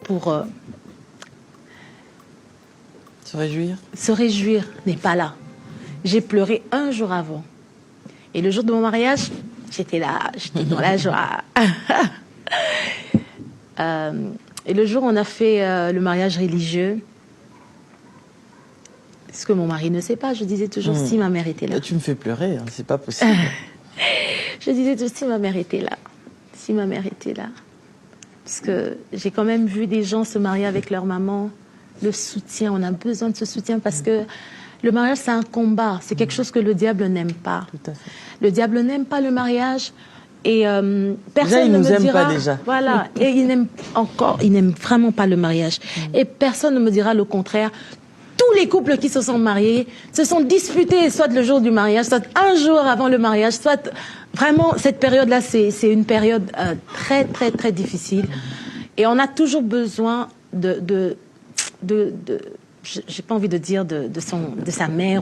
pour se réjouir. Se réjouir n'est pas là. J'ai pleuré un jour avant. Et le jour de mon mariage, j'étais là, j'étais dans la joie. Et le jour où on a fait le mariage religieux, ce que mon mari ne sait pas, je disais toujours si ma mère était là. Tu me fais pleurer, hein, c'est pas possible. Je disais toujours si ma mère était là. Si ma mère était là. Parce que j'ai quand même vu des gens se marier avec leur maman. Le soutien, on a besoin de ce soutien parce que le mariage, c'est un combat. C'est quelque chose que le diable n'aime pas. Tout à fait. Le diable n'aime pas le mariage. Et personne déjà, il ne nous me aime dira, pas déjà. Voilà. Et il n'aime vraiment pas le mariage. Et personne ne me dira le contraire. Tous les couples qui se sont mariés se sont disputés, soit le jour du mariage, soit un jour avant le mariage, soit vraiment cette période-là, c'est une période très très très difficile. Et on a toujours besoin j'ai pas envie de dire de sa mère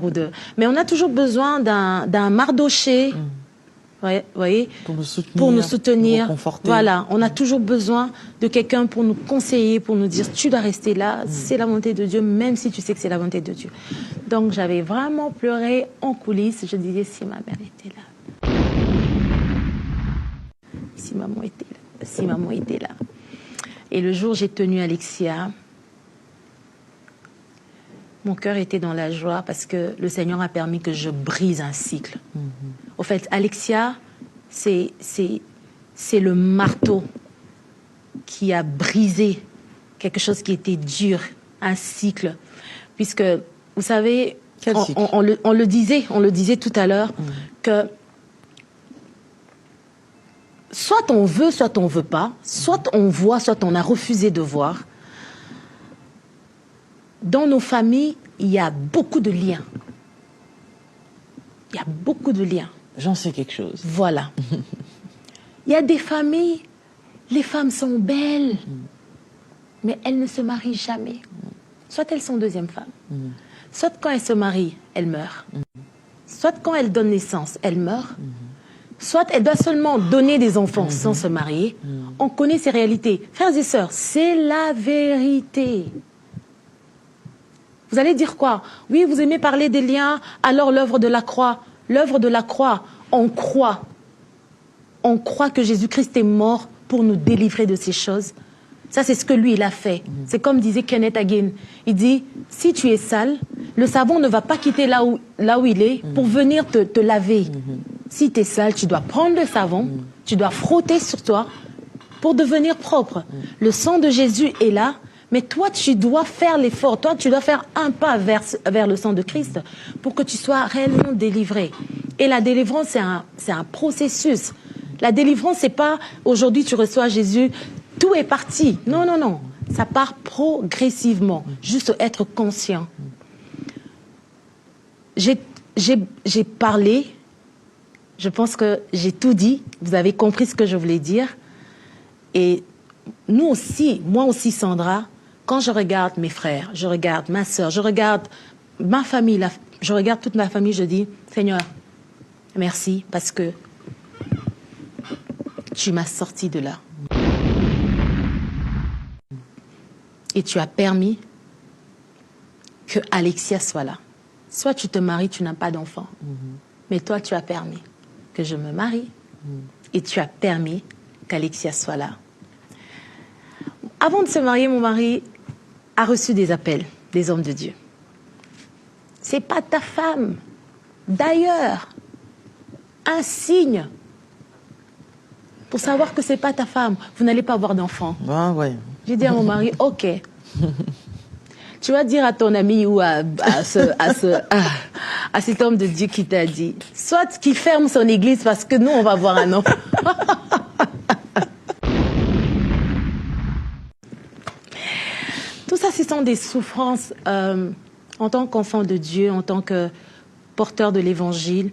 mais on a toujours besoin d'un Mardoché. Voyez, pour nous soutenir, voilà, on a toujours besoin de quelqu'un pour nous conseiller, pour nous dire tu dois rester là, c'est la volonté de Dieu, même si tu sais que c'est la volonté de Dieu. Donc j'avais vraiment pleuré en coulisses, je disais si ma mère était là, si maman était là, si maman était là. Et le jour où j'ai tenu Alexia, mon cœur était dans la joie parce que le Seigneur a permis que je brise un cycle. Au fait, Alexia, c'est le marteau qui a brisé quelque chose qui était dur, un cycle. Puisque, vous savez, on le disait tout à l'heure, que soit on veut, soit on veut pas, soit on voit, soit on a refusé de voir. Dans nos familles, il y a beaucoup de liens. Il y a beaucoup de liens. J'en sais quelque chose. Voilà. Il y a des familles, les femmes sont belles, mais elles ne se marient jamais. Soit elles sont deuxième femmes, soit quand elles se marient, elles meurent. Soit quand elles donnent naissance, elles meurent. Soit elles doivent seulement donner des enfants sans se marier. On connaît ces réalités. Frères et sœurs, c'est la vérité. Vous allez dire quoi? Oui, vous aimez parler des liens, alors l'œuvre de la croix. L'œuvre de la croix, on croit. On croit que Jésus-Christ est mort pour nous délivrer de ces choses. Ça, c'est ce que lui, il a fait. C'est comme disait Kenneth Hagin. Il dit, si tu es sale, le savon ne va pas quitter là où il est pour venir te laver. Si tu es sale, tu dois prendre le savon, tu dois frotter sur toi pour devenir propre. Le sang de Jésus est là. Mais toi, tu dois faire l'effort. Toi, tu dois faire un pas vers le sang de Christ pour que tu sois réellement délivré. Et la délivrance, c'est un processus. La délivrance, c'est pas aujourd'hui tu reçois Jésus, tout est parti. Non, non, non. Ça part progressivement. Juste être conscient. J'ai parlé. Je pense que j'ai tout dit. Vous avez compris ce que je voulais dire. Et nous aussi, moi aussi, Sandra, quand je regarde mes frères, je regarde ma sœur, je regarde ma famille, je regarde toute ma famille, je dis, Seigneur, merci parce que tu m'as sorti de là. Et tu as permis que Alexia soit là. Soit tu te maries, tu n'as pas d'enfant. Mais toi, tu as permis que je me marie. Et tu as permis qu'Alexia soit là. Avant de se marier, mon mari a reçu des appels des hommes de Dieu. C'est pas ta femme. D'ailleurs, un signe pour savoir que c'est pas ta femme. Vous n'allez pas avoir d'enfant. Ah ouais. J'ai dit à mon mari, ok. Tu vas dire à ton ami ou à cet homme de Dieu qui t'a dit, soit qu'il ferme son église parce que nous, on va avoir un enfant. Tout ça, ce sont des souffrances en tant qu'enfant de Dieu, en tant que porteur de l'évangile.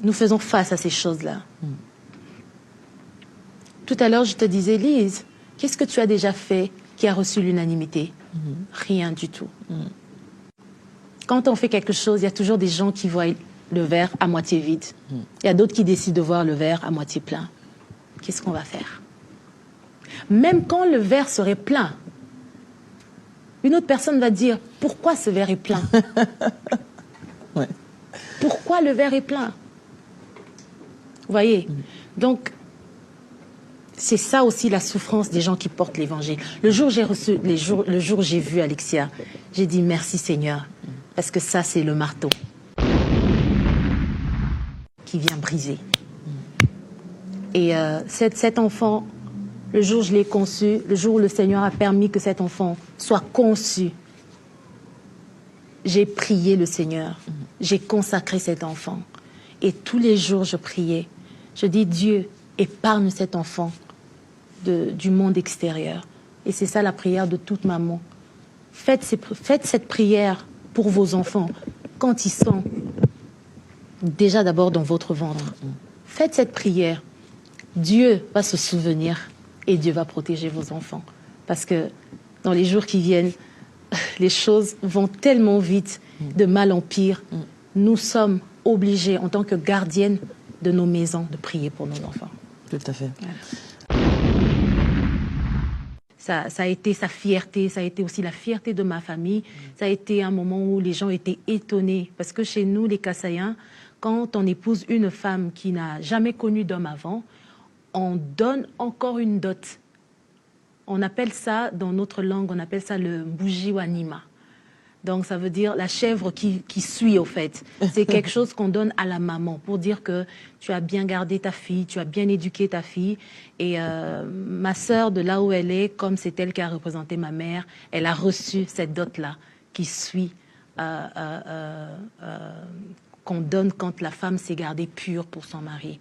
Nous faisons face à ces choses-là. Tout à l'heure, je te disais, Lise, qu'est-ce que tu as déjà fait qui a reçu l'unanimité? Rien du tout. Quand on fait quelque chose, il y a toujours des gens qui voient le verre à moitié vide. Il y a d'autres qui décident de voir le verre à moitié plein. Qu'est-ce qu'on va faire? Même quand le verre serait plein, une autre personne va dire, pourquoi ce verre est plein? Ouais. Pourquoi le verre est plein? Vous voyez? Donc, c'est ça aussi la souffrance des gens qui portent l'évangile. Le jour où j'ai vu Alexia, j'ai dit merci Seigneur, parce que ça c'est le marteau qui vient briser. Et cet enfant, le jour où je l'ai conçu, le jour où le Seigneur a permis que cet enfant soit conçu, j'ai prié le Seigneur, j'ai consacré cet enfant. Et tous les jours je priais, je dis Dieu, épargne cet enfant du monde extérieur. Et c'est ça la prière de toute maman. Faites cette prière pour vos enfants quand ils sont déjà d'abord dans votre ventre. Faites cette prière. Dieu va se souvenir et Dieu va protéger vos enfants. Parce que dans les jours qui viennent, les choses vont tellement vite, de mal en pire. Nous sommes obligés, en tant que gardiennes de nos maisons, de prier pour nos enfants. Tout à fait. Ouais. Ça a été sa fierté, ça a été aussi la fierté de ma famille. Ça a été un moment où les gens étaient étonnés. Parce que chez nous, les Kassaïens, quand on épouse une femme qui n'a jamais connu d'homme avant, on donne encore une dot. On appelle ça, dans notre langue, on appelle ça le Mbujiwanima. Donc ça veut dire la chèvre qui suit au fait. C'est quelque chose qu'on donne à la maman pour dire que tu as bien gardé ta fille, tu as bien éduqué ta fille. Et ma sœur, de là où elle est, comme c'est elle qui a représenté ma mère, elle a reçu cette dot-là qui suit, qu'on donne quand la femme s'est gardée pure pour son mari.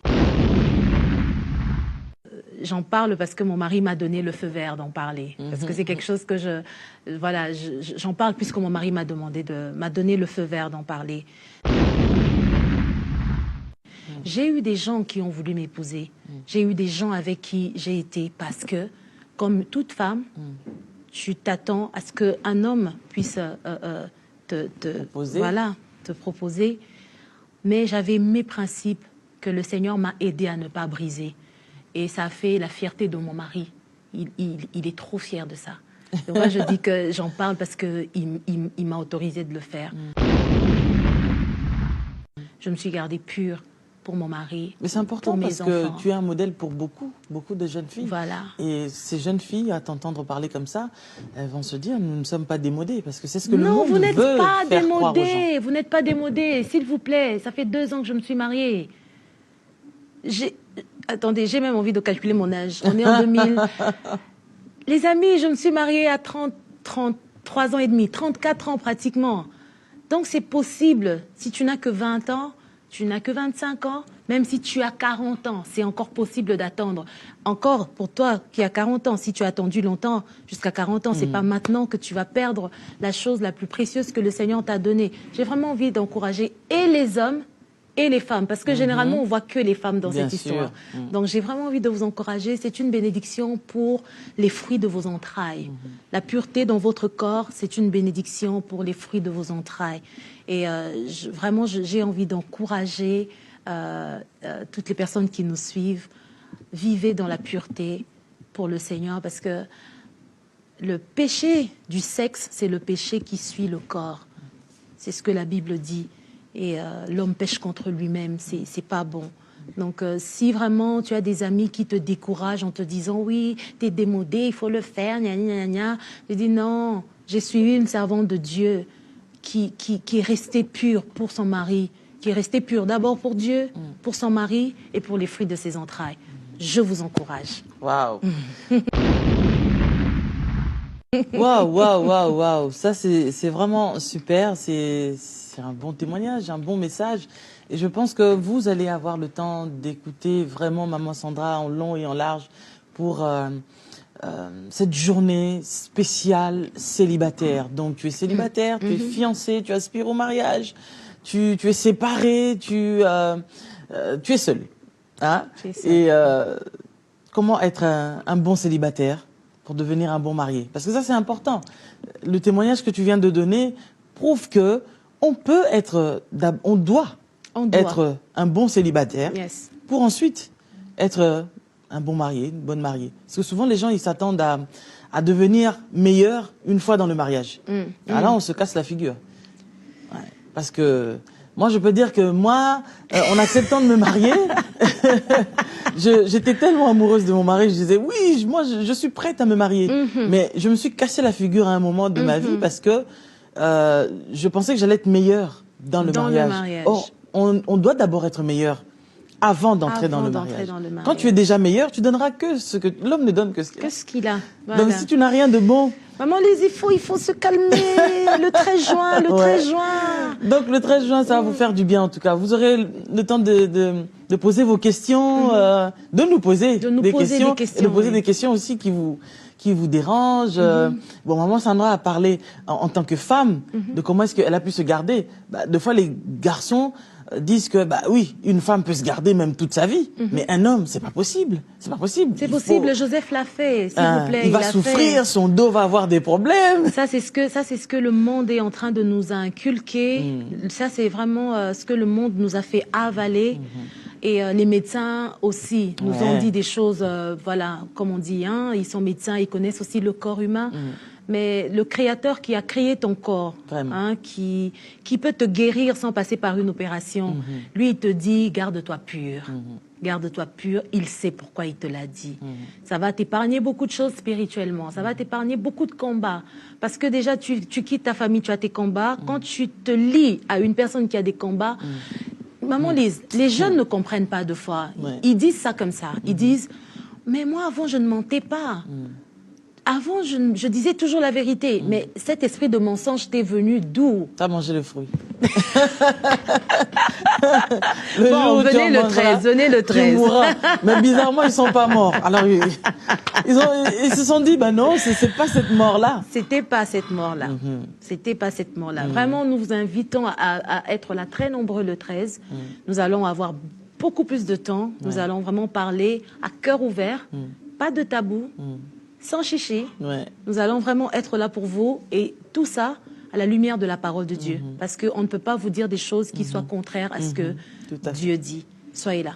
J'en parle parce que mon mari m'a donné le feu vert d'en parler. Parce que c'est quelque chose que j'en parle puisque mon mari m'a donné le feu vert d'en parler. J'ai eu des gens qui ont voulu m'épouser. J'ai eu des gens avec qui j'ai été parce que, comme toute femme, tu t'attends à ce qu'un homme puisse te proposer. Mais j'avais mes principes que le Seigneur m'a aidé à ne pas briser. Et ça a fait la fierté de mon mari. Il est trop fier de ça. Donc moi, je dis que j'en parle parce qu'il m'a autorisé de le faire. Je me suis gardée pure pour mon mari. Mais c'est important parce que tu es un modèle pour beaucoup de jeunes filles. Voilà. Et ces jeunes filles, à t'entendre parler comme ça, elles vont se dire, nous ne sommes pas démodés. Parce que c'est ce que le monde veut faire croire aux gens. Non, vous n'êtes pas démodés. Vous n'êtes pas démodés. S'il vous plaît, ça fait 2 ans que je me suis mariée. Attendez, j'ai même envie de calculer mon âge. On est en 2000. Les amis, je me suis mariée à 33 ans et demi, 34 ans pratiquement. Donc c'est possible. Si tu n'as que 20 ans, tu n'as que 25 ans, même si tu as 40 ans, c'est encore possible d'attendre. Encore, pour toi qui as 40 ans, si tu as attendu longtemps, jusqu'à 40 ans, c'est pas maintenant que tu vas perdre la chose la plus précieuse que le Seigneur t'a donnée. J'ai vraiment envie d'encourager et les hommes et les femmes, parce que généralement, on voit que les femmes dans cette histoire. Donc, j'ai vraiment envie de vous encourager. C'est une bénédiction pour les fruits de vos entrailles. La pureté dans votre corps, c'est une bénédiction pour les fruits de vos entrailles. Et vraiment, j'ai envie d'encourager toutes les personnes qui nous suivent. Vivez dans la pureté pour le Seigneur, parce que le péché du sexe, c'est le péché qui suit le corps. C'est ce que la Bible dit. Et l'homme pêche contre lui-même, c'est pas bon. Donc, si vraiment tu as des amis qui te découragent en te disant « Oui, t'es démodé, il faut le faire, gna gna gna », je dis non, j'ai suivi une servante de Dieu qui est restée pure pour son mari, qui est restée pure d'abord pour Dieu, pour son mari et pour les fruits de ses entrailles. Je vous encourage. Waouh. Waouh. Ça, c'est vraiment super. C'est un bon témoignage, un bon message. Et je pense que vous allez avoir le temps d'écouter vraiment Maman Sandra en long et en large pour cette journée spéciale célibataire. Donc, tu es célibataire, tu es fiancé, tu aspires au mariage, tu es séparé, tu es seul. Hein? Et comment être un bon célibataire pour devenir un bon marié? Parce que ça, c'est important. Le témoignage que tu viens de donner prouve que on doit être un bon célibataire pour ensuite être un bon marié, une bonne mariée. Parce que souvent, les gens, ils s'attendent à devenir meilleurs une fois dans le mariage. Alors là, on se casse la figure. Ouais. Parce que moi, je peux dire que moi, en acceptant de me marier, j'étais tellement amoureuse de mon mari, je disais, oui, moi, je suis prête à me marier. Mais je me suis cassé la figure à un moment de ma vie parce que je pensais que j'allais être meilleure dans le mariage. Or, on doit d'abord être meilleur avant d'entrer dans le mariage. Quand tu es déjà meilleur, tu donneras que ce que l'homme ne donne que ce qu'il a. Voilà. Donc si tu n'as rien de bon, maman, il faut se calmer. Le 13 juin, le 13 juin. Donc le 13 juin, ça va vous faire du bien en tout cas. Vous aurez le temps de poser vos questions, de nous poser des questions et de poser des questions aussi qui vous dérangent. Bon, maman Sandra a parlé en tant que femme de comment est-ce qu'elle a pu se garder. Bah, des fois, les garçons disent que bah oui, une femme peut se garder même toute sa vie, mais un homme, c'est pas possible. C'est pas possible. C'est possible. Joseph l'a fait, s'il vous plaît. Il va souffrir, son dos va avoir des problèmes. Ça, c'est ce que le monde est en train de nous inculquer. Ça, c'est vraiment ce que le monde nous a fait avaler. Et les médecins aussi nous ont dit des choses, voilà, comme on dit, hein, ils sont médecins, ils connaissent aussi le corps humain. Mais le créateur qui a créé ton corps, hein, qui peut te guérir sans passer par une opération, lui, il te dit, garde-toi pur. Garde-toi pur, il sait pourquoi il te l'a dit. Ça va t'épargner beaucoup de choses spirituellement, ça va t'épargner beaucoup de combats. Parce que déjà, tu quittes ta famille, tu as tes combats. Quand tu te lis à une personne qui a des combats, maman Lise, les jeunes ne comprennent pas deux fois. Ils disent ça comme ça. Ils disent, mais moi, avant, je ne mentais pas. Avant, je disais toujours la vérité. Mais cet esprit de mensonge t'est venu d'où? T'as mangé le fruit. Bon, venez le 13, venez le 13. Tu mourras. Mais bizarrement, ils sont pas morts. Alors, ils se sont dit, bah non, c'est pas cette mort-là. C'était pas cette mort-là. C'était pas cette mort-là. Vraiment, nous vous invitons à être là très nombreux le 13. Nous allons avoir beaucoup plus de temps. Nous allons vraiment parler à cœur ouvert. Pas de tabou. Sans chichi. Nous allons vraiment être là pour vous. Et tout ça à la lumière de la parole de Dieu. Parce qu'on ne peut pas vous dire des choses qui soient contraires à ce que Dieu dit. Soyez là.